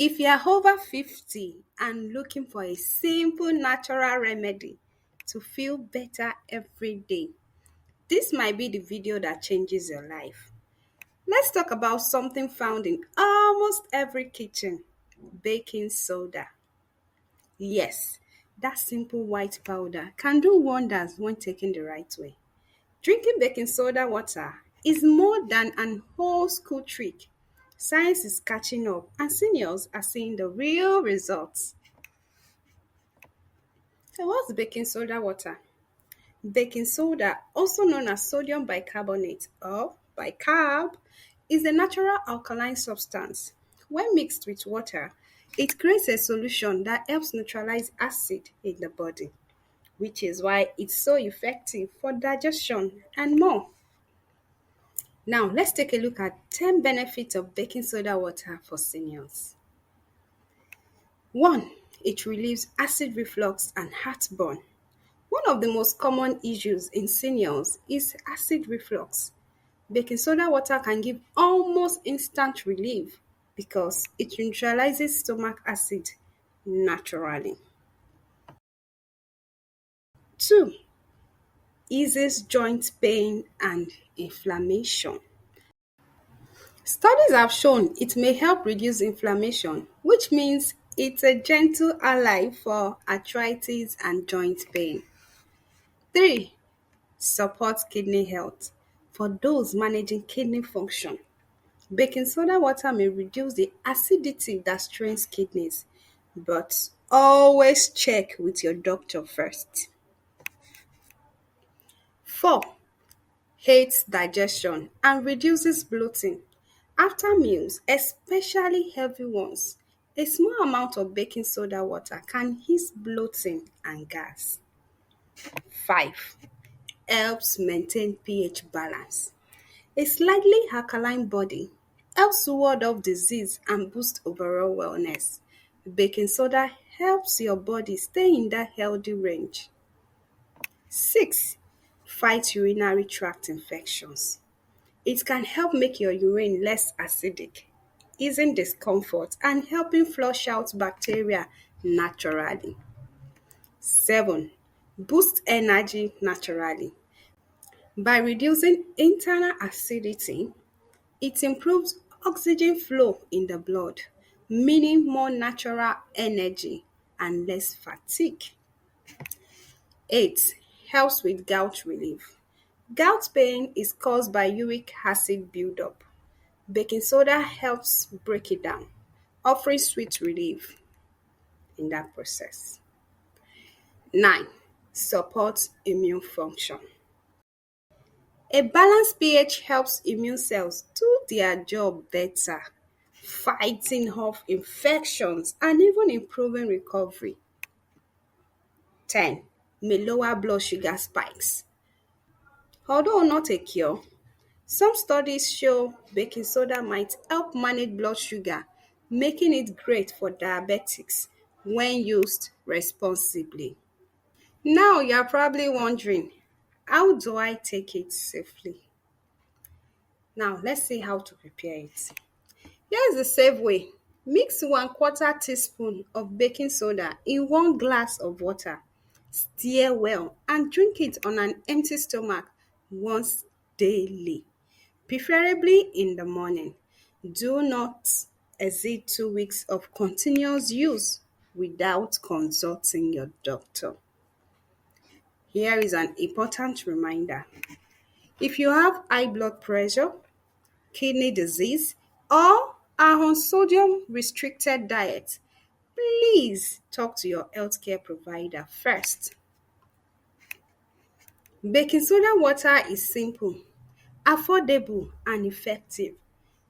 If you are over 50 and looking for a simple natural remedy to feel better every day, this might be the video that changes your life. Let's talk about something found in almost every kitchen: baking soda. Yes, that simple white powder can do wonders when taken the right way. Drinking baking soda water is more than an old school trick. Science is catching up, and seniors are seeing the real results. So, what's baking soda water? Baking soda, also known as sodium bicarbonate or bicarb, is a natural alkaline substance. When mixed with water, it creates a solution that helps neutralize acid in the body, which is why it's so effective for digestion and more. Now, let's take a look at 10 benefits of baking soda water for seniors. 1. It relieves acid reflux and heartburn. One of the most common issues in seniors is acid reflux. Baking soda water can give almost instant relief because it neutralizes stomach acid naturally. 2. Eases joint pain and inflammation. Studies have shown it may help reduce inflammation, which means it's a gentle ally for arthritis and joint pain. 3. Supports kidney health. For those managing kidney function, baking soda water may reduce the acidity that strains kidneys, but always check with your doctor first. 4. Aids digestion and reduces bloating. After meals, especially heavy ones, a small amount of baking soda water can ease bloating and gas. 5. Helps maintain pH balance. A slightly alkaline body helps ward off disease and boost overall wellness. Baking soda helps your body stay in that healthy range. 6. Fight urinary tract infections. It can help make your urine less acidic, easing discomfort and helping flush out bacteria naturally. 7. Boost energy naturally. By reducing internal acidity, it improves oxygen flow in the blood, meaning more natural energy and less fatigue. 8. Helps with gout relief. Gout pain is caused by uric acid buildup. Baking soda helps break it down, offering sweet relief in that process. 9. Supports immune function. A balanced pH helps immune cells do their job better, fighting off infections and even improving recovery. 10. May lower blood sugar spikes. Although not a cure, some studies show baking soda might help manage blood sugar, making it great for diabetics when used responsibly. Now you're probably wondering, how do I take it safely? Now let's see how to prepare it. Here's the safe way. Mix 1/4 teaspoon of baking soda in 1 glass of water. Stir well and drink it on an empty stomach once daily, preferably in the morning. Do not exceed 2 weeks of continuous use without consulting your doctor. Here is an important reminder. If you have high blood pressure, kidney disease, or are on sodium restricted diet, please talk to your healthcare provider first. Baking soda water is simple, affordable, and effective.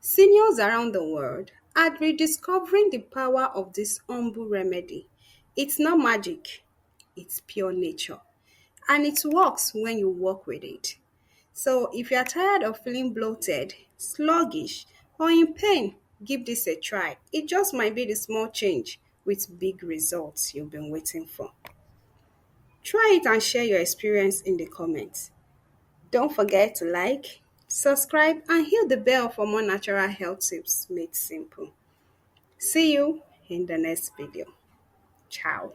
Seniors around the world are rediscovering the power of this humble remedy. It's not magic, it's pure nature, and it works when you work with it. So if you are tired of feeling bloated, sluggish, or in pain, give this a try. It just might be the small change with big results you've been waiting for. Try it and share your experience in the comments. Don't forget to like, subscribe, and hit the bell for more natural health tips made simple. See you in the next video. Ciao.